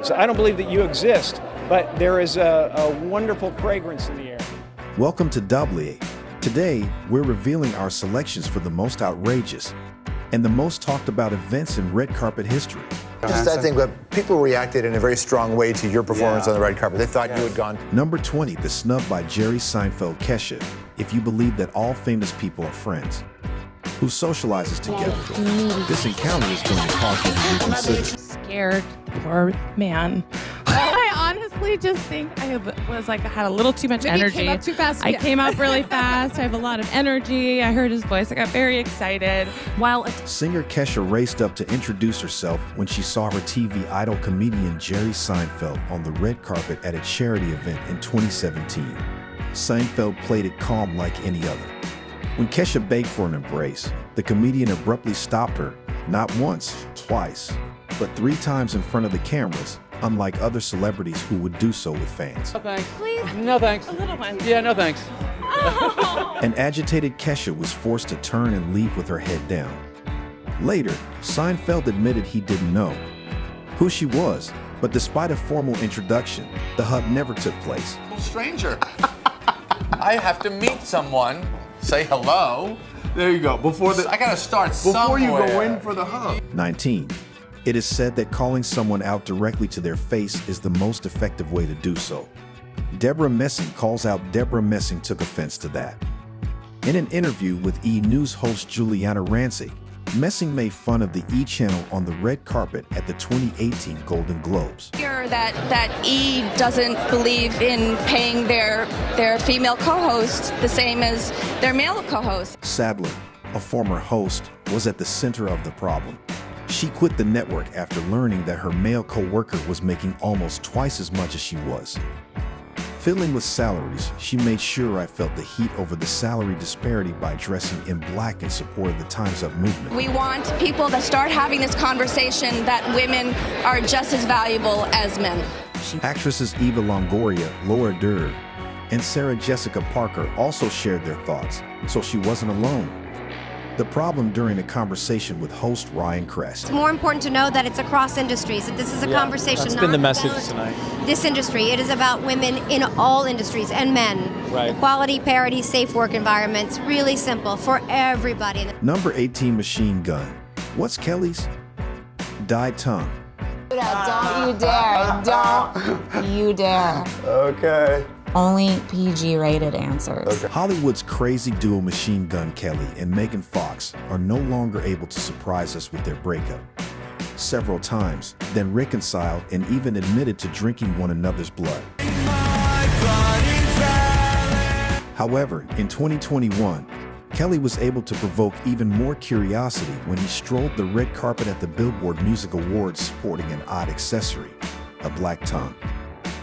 So I don't believe that you exist, but there is a wonderful fragrance in the air. Welcome to Double. Today, we're revealing our selections for the most outrageous and the most talked about events in red carpet history. I think that people reacted in a very strong way to your performance on the red carpet. They thought you had gone. Number 20, the snub by Jerry Seinfeld Kesha, if you believe that all famous people are friends, who socializes together. This encounter is going to cause you to reconsider. Scared, poor man. I honestly just think I had a little too much energy. Came up too fast. I came up really fast. I have a lot of energy. I heard his voice. I got very excited. Singer Kesha raced up to introduce herself when she saw her TV idol comedian Jerry Seinfeld on the red carpet at a charity event in 2017. Seinfeld played it calm like any other. When Kesha begged for an embrace, the comedian abruptly stopped her, not once, twice, but 3 times in front of the cameras, unlike other celebrities who would do so with fans. No thanks. Please. No thanks. A little one. Yeah, no thanks. An agitated Kesha was forced to turn and leave with her head down. Later, Seinfeld admitted he didn't know who she was, but despite a formal introduction, the hug never took place. Stranger. I have to meet someone, say hello. There you go. I gotta start somewhere. Before you go in for the hug. 19. It is said that calling someone out directly to their face is the most effective way to do so. Deborah Messing calls out Deborah Messing took offense to that. In an interview with E! News host Juliana Rancic, Messing made fun of the E! Channel on the red carpet at the 2018 Golden Globes. That E! doesn't believe in paying their female co-host the same as their male co-host. Sadler, a former host, was at the center of the problem. She quit the network after learning that her male co-worker was making almost twice as much as she was. Fiddling with salaries, she made sure I felt the heat over the salary disparity by dressing in black in support of the Time's Up movement. We want people to start having this conversation that women are just as valuable as men. Actresses Eva Longoria, Laura Dern, and Sarah Jessica Parker also shared their thoughts, so she wasn't alone. The problem during a conversation with host Ryan Kress. It's more important to know that it's across industries, that this is a conversation That's not been the message about tonight. this industry. It is about women in all industries and men. Right. Equality, parity, safe work environments, really simple for everybody. Number 18, Machine Gun. What's Kelly's? Dyed tongue. Don't you dare. Don't you dare. Okay. Only PG-rated answers. Hollywood's crazy duo Machine Gun Kelly and Megan Fox are no longer able to surprise us with their breakup. Several times, then reconciled and even admitted to drinking one another's blood. However, in 2021, Kelly was able to provoke even more curiosity when he strolled the red carpet at the Billboard Music Awards sporting an odd accessory, a black tongue.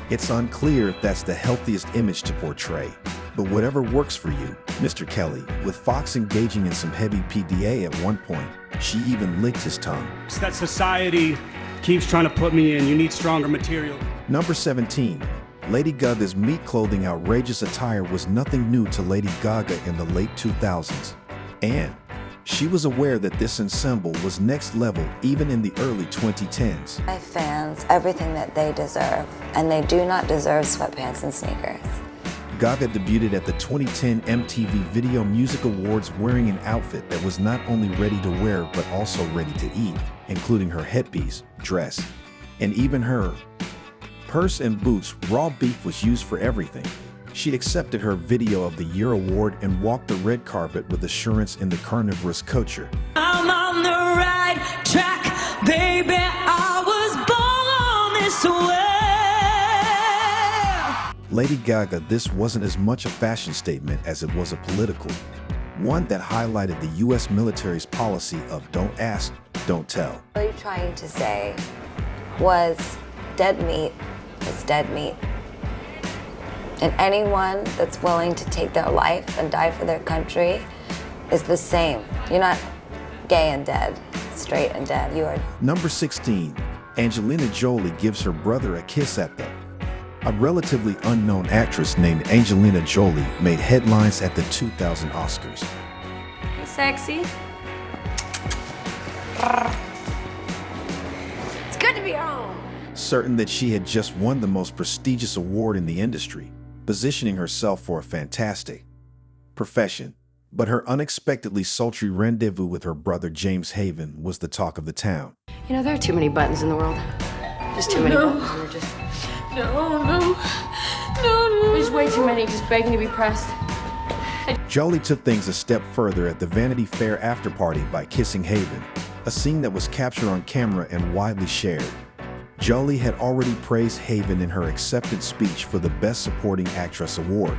It's unclear if that's the healthiest image to portray, but whatever works for you, Mr. Kelly, with Fox engaging in some heavy PDA at one point, she even licked his tongue. That society keeps trying to put me in. You need stronger material. Number 17. Lady Gaga's meat clothing outrageous attire was nothing new to Lady Gaga in the late 2000s. And she was aware that this ensemble was next level even in the early 2010s. My fans everything that they deserve, and they do not deserve sweatpants and sneakers. Gaga debuted at the 2010 MTV Video Music Awards wearing an outfit that was not only ready to wear but also ready to eat, including her headpiece, dress, and even her purse and boots. Raw beef was used for everything. She accepted her Video of the Year award and walked the red carpet with assurance in the carnivorous culture. I'm on the right track, baby, I was born this way. Lady Gaga, this wasn't as much a fashion statement as it was a political one that highlighted the U.S. military's policy of don't ask, don't tell. What you're trying to say was dead meat is dead meat. And anyone that's willing to take their life and die for their country is the same. You're not gay and dead, straight and dead. You are. Number 16, Angelina Jolie gives her brother a kiss at the. A relatively unknown actress named Angelina Jolie made headlines at the 2000 Oscars. Hey, sexy. It's good to be home. certain that she had just won the most prestigious award in the industry, positioning herself for a fantastic profession. But her unexpectedly sultry rendezvous with her brother James Haven was the talk of the town. You know, there are too many buttons in the world. Just too many buttons. And they're just... No. There's way too many just begging to be pressed. Jolie took things a step further at the Vanity Fair after party by kissing Haven, a scene that was captured on camera and widely shared. Jolie had already praised Haven in her acceptance speech for the Best Supporting Actress award.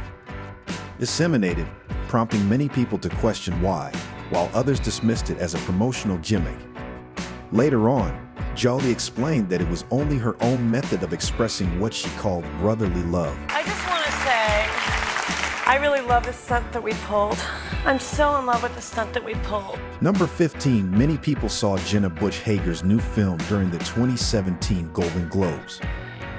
Disseminated, prompting many people to question why, while others dismissed it as a promotional gimmick. Later on, Jolie explained that it was only her own method of expressing what she called brotherly love. I just want to say, I really love the stunt that we pulled. I'm so in love with the stunt that we pulled. Number 15, many people saw Jenna Bush Hager's new film during the 2017 Golden Globes.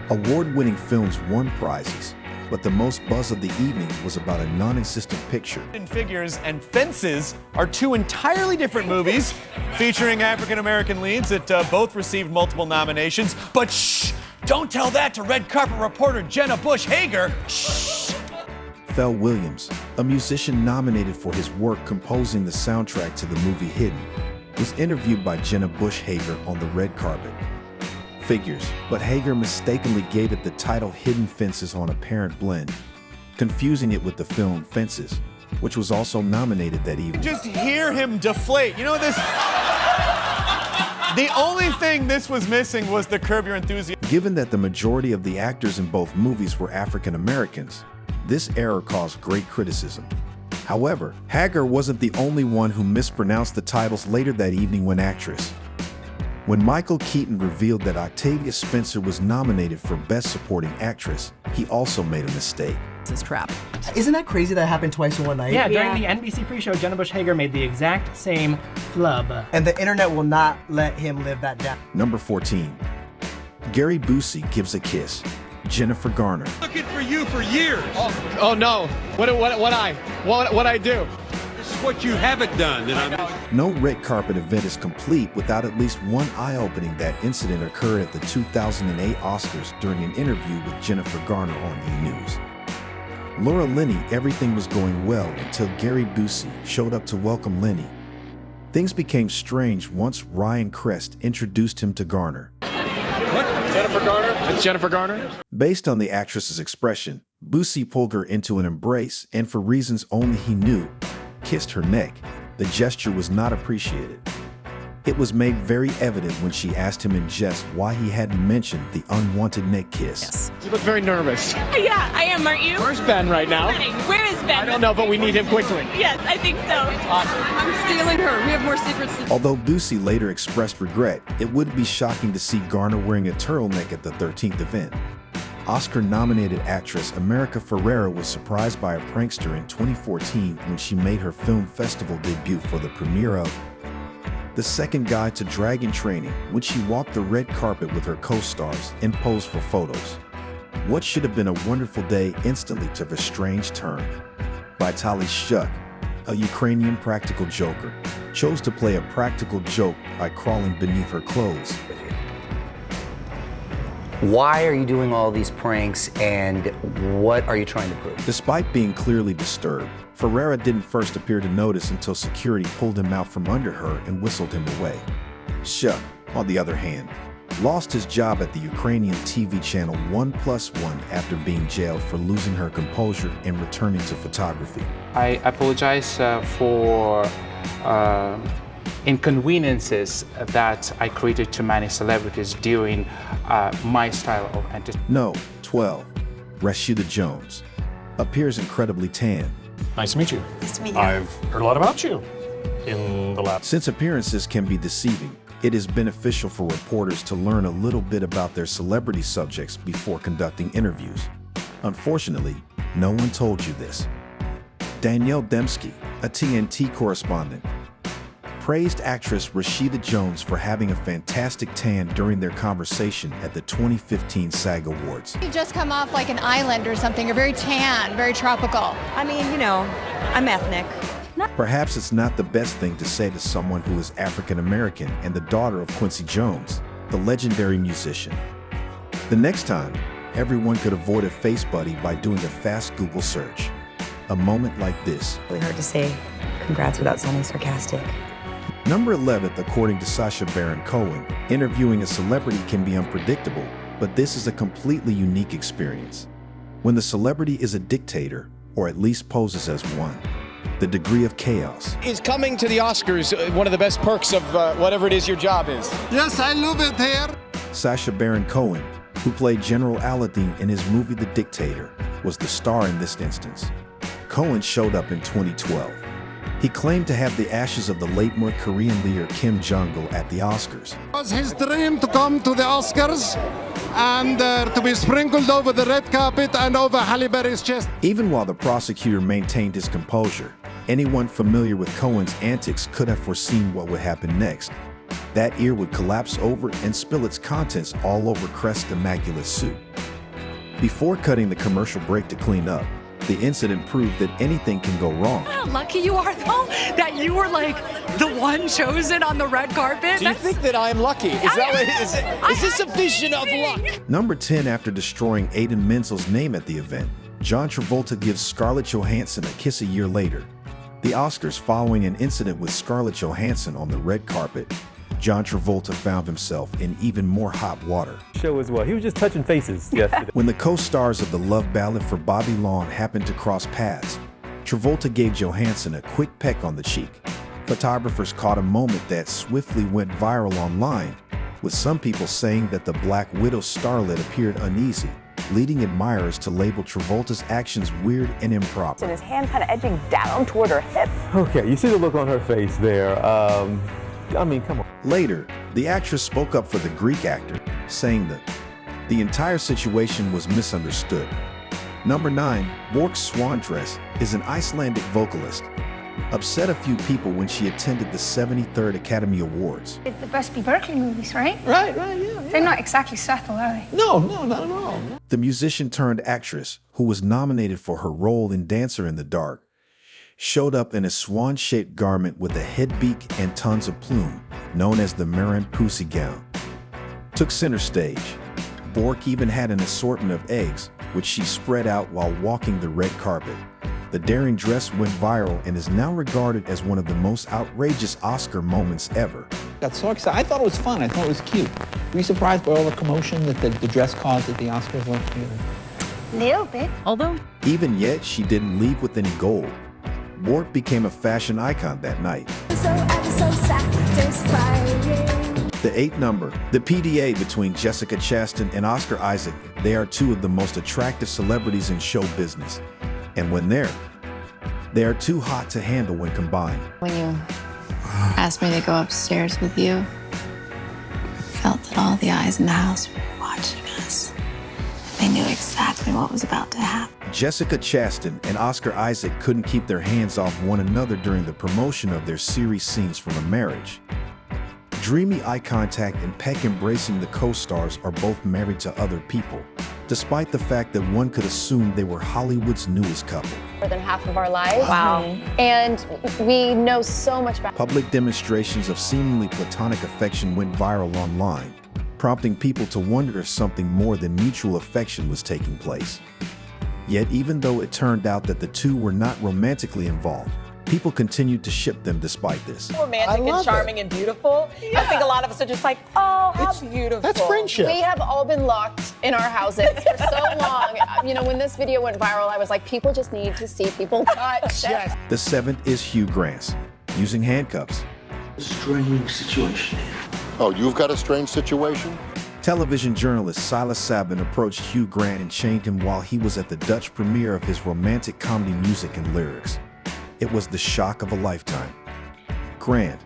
Award-winning films won prizes, but the most buzz of the evening was about a non-existent picture. Figures and Fences are two entirely different movies featuring African-American leads that both received multiple nominations. But shh! Don't tell that to red carpet reporter Jenna Bush Hager. Shh! Pharrell Williams, a musician nominated for his work composing the soundtrack to the movie Hidden, was interviewed by Jenna Bush Hager on the red carpet. Figures, but Hager mistakenly gave it the title Hidden Fences on apparent blend, confusing it with the film Fences, which was also nominated that evening. Just hear him deflate. You know this? The only thing this was missing was the Curb Your Enthusiasm. Given that the majority of the actors in both movies were African Americans, this error caused great criticism. However, Hager wasn't the only one who mispronounced the titles later that evening when actress. When Michael Keaton revealed that Octavia Spencer was nominated for Best Supporting Actress, he also made a mistake. This is crap. Isn't that crazy that happened twice in one night? Yeah, during the NBC pre-show, Jenna Bush Hager made the exact same flub. And the internet will not let him live that down. Number 14. Gary Busey gives a kiss. Jennifer Garner. Looking for you for years. Oh no! What I do? This is what you haven't done. No red carpet event is complete without at least one eye-opening. That incident occurred at the 2008 Oscars during an interview with Jennifer Garner on E! News. Laura Linney, everything was going well until Gary Busey showed up to welcome Linney. Things became strange once Ryan Crest introduced him to Garner. What? Jennifer Garner? It's Jennifer Garner? Based on the actress's expression, Busey pulled her into an embrace and, for reasons only he knew, kissed her neck. The gesture was not appreciated. It was made very evident when she asked him in jest why he hadn't mentioned the unwanted neck kiss. Yes. You look very nervous. Yeah, I am, aren't you? Where's Ben right now? Where is Ben? I don't know, but we need him quickly. Yes, I think so. I'm stealing her. We have more secrets. Although Busey later expressed regret, it would be shocking to see Garner wearing a turtleneck at the 13th event. Oscar-nominated actress America Ferrera was surprised by a prankster in 2014 when she made her film festival debut for the premiere of The Second Guide to Dragon Training, when she walked the red carpet with her co-stars and posed for photos. What should have been a wonderful day instantly took a strange turn. Vitaly Shuk, a Ukrainian practical joker, chose to play a practical joke by crawling beneath her clothes. Why are you doing all these pranks, and what are you trying to prove? Despite being clearly disturbed, Ferrera didn't first appear to notice until security pulled him out from under her and whistled him away. Shuk, on the other hand, lost his job at the Ukrainian TV channel 1+1 after being jailed for losing her composure and returning to photography. I apologize for inconveniences that I created to many celebrities during my style of entertainment. No, 12. Rashida Jones appears incredibly tan. Nice to meet you. Nice to meet you. I've heard a lot about you in the lab. Since appearances can be deceiving, it is beneficial for reporters to learn a little bit about their celebrity subjects before conducting interviews. Unfortunately, no one told you this. Danielle Dembski, a TNT correspondent, praised actress Rashida Jones for having a fantastic tan during their conversation at the 2015 SAG Awards. You just come off like an island or something. You're very tan, very tropical. I mean, you know, I'm ethnic. Perhaps it's not the best thing to say to someone who is African American and the daughter of Quincy Jones, the legendary musician. The next time, everyone could avoid a face buddy by doing a fast Google search. A moment like this. Really hard to say congrats without sounding sarcastic. Number 11th, according to Sacha Baron Cohen, interviewing a celebrity can be unpredictable, but this is a completely unique experience. When the celebrity is a dictator, or at least poses as one, the degree of chaos Is coming to the Oscars one of the best perks of whatever it is your job is? Yes, I love it here. Sacha Baron Cohen, who played General Aladdin in his movie The Dictator, was the star in this instance. Cohen showed up in 2012. He claimed to have the ashes of the late North Korean leader Kim Jong-il at the Oscars. It was his dream to come to the Oscars and to be sprinkled over the red carpet and over Halle Berry's chest. Even while the prosecutor maintained his composure, anyone familiar with Cohen's antics could have foreseen what would happen next. That ear would collapse over and spill its contents all over Crest's immaculate suit. Before cutting the commercial break to clean up, the incident proved that anything can go wrong. How lucky you are, though, that you were like the one chosen on the red carpet. Do you think that I'm lucky? Is this a vision of luck? Number 10, after destroying Aiden Menzel's name at the event, John Travolta gives Scarlett Johansson a kiss a year later. The Oscars following an incident with Scarlett Johansson on the red carpet, John Travolta found himself in even more hot water. Show as well. He was just touching faces yesterday. When the co-stars of the love ballad for Bobby Long happened to cross paths, Travolta gave Johansson a quick peck on the cheek. Photographers caught a moment that swiftly went viral online, with some people saying that the Black Widow starlet appeared uneasy, leading admirers to label Travolta's actions weird and improper. And his hand kind of edging down toward her hip. Okay, you see the look on her face there. I mean, come on. Later, the actress spoke up for the Greek actor, saying that the entire situation was misunderstood. Number 9, Björk's swan dress is an Icelandic vocalist. Upset a few people when she attended the 73rd Academy Awards. The Busby Berkeley movies, right? Right, yeah. They're not exactly subtle, are they? No, not at all. The musician turned actress, who was nominated for her role in Dancer in the Dark, showed up in a swan-shaped garment with a head beak and tons of plume, known as the Marin Pussy gown. Took center stage. Björk even had an assortment of eggs, which she spread out while walking the red carpet. The daring dress went viral and is now regarded as one of the most outrageous Oscar moments ever. Got so excited. I thought it was fun. I thought it was cute. Were you surprised by all the commotion that the dress caused at the Oscars last year? A little bit. Although, Even yet, she didn't leave with any gold. Björk became a fashion icon that night. The 8th number, the PDA between Jessica Chastain and Oscar Isaac, they are two of the most attractive celebrities in show business. And when they are too hot to handle when combined. When you asked me to go upstairs with you, I felt that all the eyes in the house were watching us. They knew exactly what was about to happen. Jessica Chastain and Oscar Isaac couldn't keep their hands off one another during the promotion of their series Scenes from a Marriage. Dreamy eye contact and peck embracing the co-stars are both married to other people, despite the fact that one could assume they were Hollywood's newest couple. More than half of our lives. Wow. And we know so much about. Public demonstrations of seemingly platonic affection went viral online, prompting people to wonder if something more than mutual affection was taking place. Yet even though it turned out that the two were not romantically involved, people continued to ship them despite this. Romantic and charming and beautiful. I think a lot of us are just like, oh, how beautiful. That's friendship. We have all been locked in our houses for so long. You know, when this video went viral, I was like, people just need to see people touch. Yes. The 7th is Hugh Grant, using handcuffs. Strange situation. Oh, you've got a strange situation? Television journalist Silas Sabin approached Hugh Grant and chained him while he was at the Dutch premiere of his romantic comedy Music and Lyrics. It was the shock of a lifetime. Grant,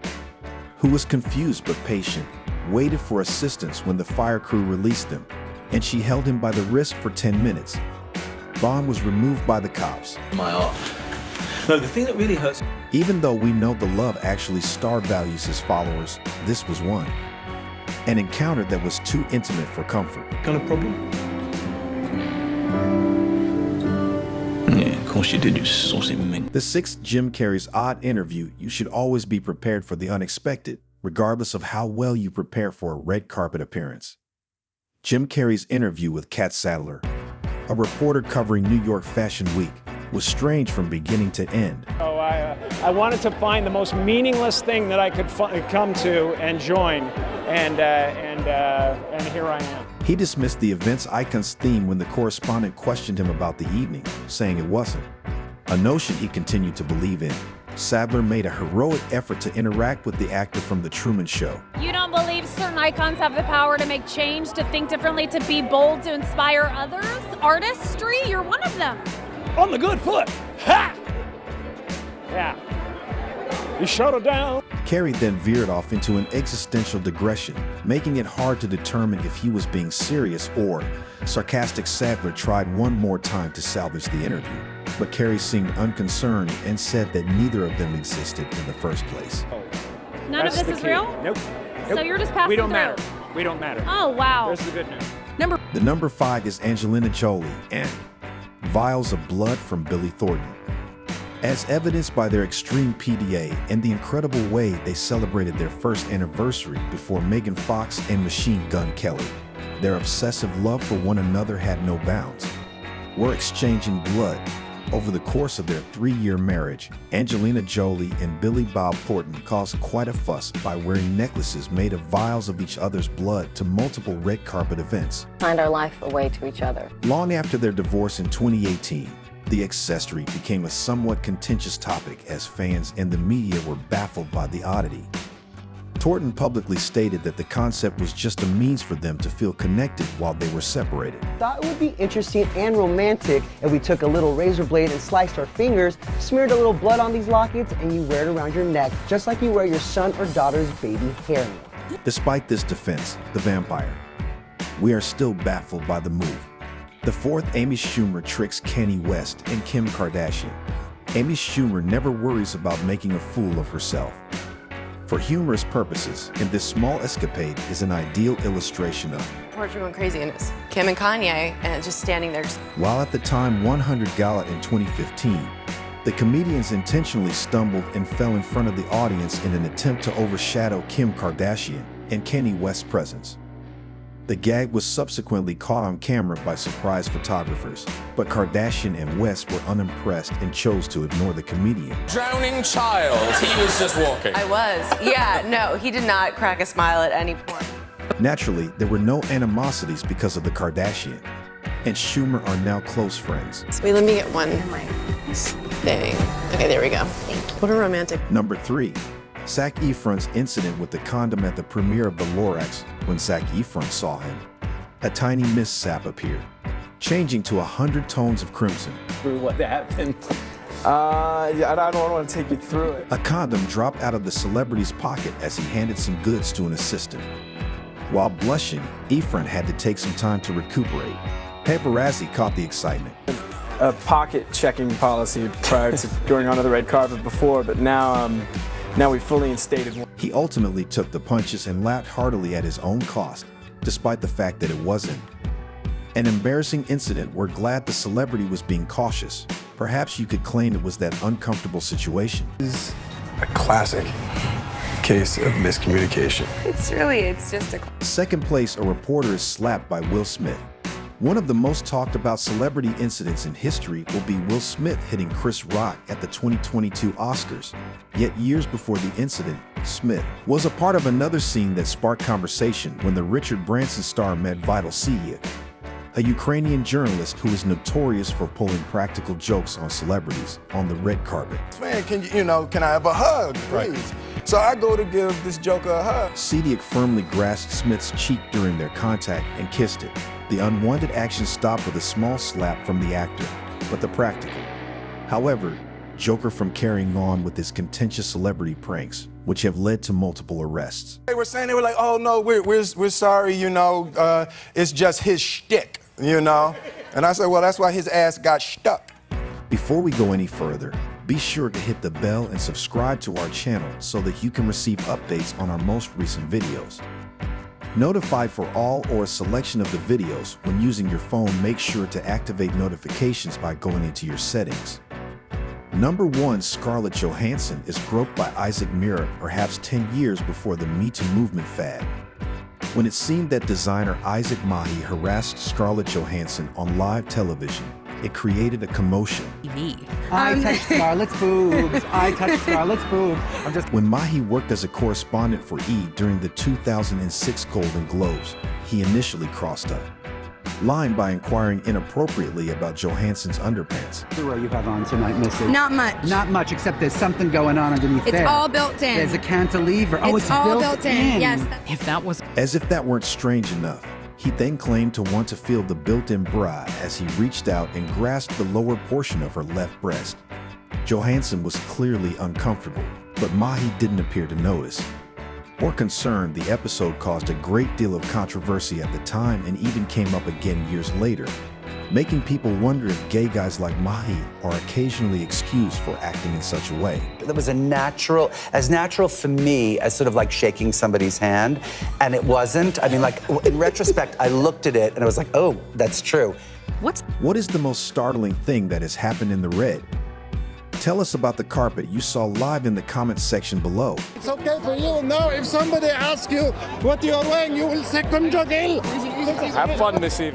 who was confused but patient, waited for assistance when the fire crew released him, and she held him by the wrist for 10 minutes. Bond was removed by the cops. My art. No, the thing that really hurts. Even though we know the love actually star values his followers, this was one. An encounter that was too intimate for comfort. Got a problem? Yeah, of course you did. You saucy mink. The 6th, Jim Carrey's odd interview. You should always be prepared for the unexpected, regardless of how well you prepare for a red carpet appearance. Jim Carrey's interview with Kat Sadler, a reporter covering New York Fashion Week, was strange from beginning to end. So I wanted to find the most meaningless thing that I could come to and join, and here I am. He dismissed the event's icon's theme when the correspondent questioned him about the evening, saying it wasn't. A notion he continued to believe in. Sadler made a heroic effort to interact with the actor from The Truman Show. You don't believe certain icons have the power to make change, to think differently, to be bold, to inspire others? Artistry? You're one of them. On the good foot. Ha! Yeah. You shut her down. Carrey then veered off into an existential digression, making it hard to determine if he was being serious or sarcastic. Sadler tried one more time to salvage the interview, but Carrey seemed unconcerned and said that neither of them existed in the first place. None of this is real? Nope. So you're just passing We don't through. matter. We don't matter. Oh, wow. There's the good news. The number 5 is Angelina Jolie and Vials of Blood from Billy Thornton. As evidenced by their extreme PDA and the incredible way they celebrated their first anniversary before Megan Fox and Machine Gun Kelly, their obsessive love for one another had no bounds. Were exchanging blood. Over the course of their 3-year marriage, Angelina Jolie and Billy Bob Thornton caused quite a fuss by wearing necklaces made of vials of each other's blood to multiple red carpet events. Signed our life away to each other. Long after their divorce in 2018, the accessory became a somewhat contentious topic as fans and the media were baffled by the oddity. Thornton publicly stated that the concept was just a means for them to feel connected while they were separated. Thought it would be interesting and romantic if we took a little razor blade and sliced our fingers, smeared a little blood on these lockets, and you wear it around your neck, just like you wear your son or daughter's baby hair. Despite this defense, the vampire, we are still baffled by the move. The 4th, Amy Schumer tricks Kanye West and Kim Kardashian. Amy Schumer never worries about making a fool of herself. For humorous purposes, and this small escapade is an ideal illustration of Portrait going craziness. Kim and Kanye, and just standing there. While at the Time 100 Gala in 2015, the comedians intentionally stumbled and fell in front of the audience in an attempt to overshadow Kim Kardashian and Kanye West's presence. The gag was subsequently caught on camera by surprise photographers, but Kardashian and West were unimpressed and chose to ignore the comedian. Drowning child, he was just walking. I was. Yeah, no, he did not crack a smile at any point. Naturally, there were no animosities because of the Kardashian, and Schumer are now close friends. Wait, let me get one thing. Okay, there we go. Thank you. What a romantic. Number 3. Zac Efron's incident with the condom at the premiere of The Lorax. When Zac Efron saw him, a tiny mishap appeared, changing to 100 tones of crimson. Through what happened? I don't want to take you through it. A condom dropped out of the celebrity's pocket as he handed some goods to an assistant. While blushing, Efron had to take some time to recuperate. Paparazzi caught the excitement. A pocket checking policy prior to going onto the red carpet before, but now we fully instated one. He ultimately took the punches and laughed heartily at his own cost, despite the fact that it wasn't an embarrassing incident. We're glad the celebrity was being cautious. Perhaps you could claim it was that uncomfortable situation. This is a classic case of miscommunication. It's just a... Second place, a reporter is slapped by Will Smith. One of the most talked about celebrity incidents in history will be Will Smith hitting Chris Rock at the 2022 Oscars. Yet years before the incident, Smith was a part of another scene that sparked conversation when the Richard Branson star met Vital Siyek, a Ukrainian journalist who is notorious for pulling practical jokes on celebrities on the red carpet. Man, can I have a hug, please? Right. So I go to give this joker a hug. Siyek firmly grasped Smith's cheek during their contact and kissed it. The unwanted action stopped with a small slap from the actor, but the practical, however, Joker from carrying on with his contentious celebrity pranks, which have led to multiple arrests. They were saying, they were like, oh no, we're sorry, it's just his shtick, And I said, well, that's why his ass got stuck. Before we go any further, be sure to hit the bell and subscribe to our channel so that you can receive updates on our most recent videos. Notify for all or a selection of the videos. When using your phone, make sure to activate notifications by going into your settings. Number 1, Scarlett Johansson is groped by Isaac Mira perhaps 10 years before the Me Too movement fad. When it seemed that designer Isaac Mahi harassed Scarlett Johansson on live television, it created a commotion. I touched Scarlett's boobs. I touched Scarlett's boobs. When Mahi worked as a correspondent for E! during the 2006 Golden Globes, he initially crossed up, lying by inquiring inappropriately about Johansson's underpants. What you have on tonight, Missy? Not much. Not much, except there's something going on underneath It's there. all built in. There's a cantilever. Oh, it's all built in. Yes. If that was As if that weren't strange enough, he then claimed to want to feel the built-in bra as he reached out and grasped the lower portion of her left breast. Johansson was clearly uncomfortable, but Mahi didn't appear to notice. Or concerned, the episode caused a great deal of controversy at the time and even came up again years later, making people wonder if gay guys like Mahi are occasionally excused for acting in such a way. That was as natural for me as sort of like shaking somebody's hand, and it wasn't. I mean, like, in retrospect, I looked at it and I was like, oh, that's true. What is the most startling thing that has happened in the Red? Tell us about the carpet you saw live in the comments section below. It's okay for you now. If somebody asks you what you're wearing, you will say, "Come jogel." Have fun this evening.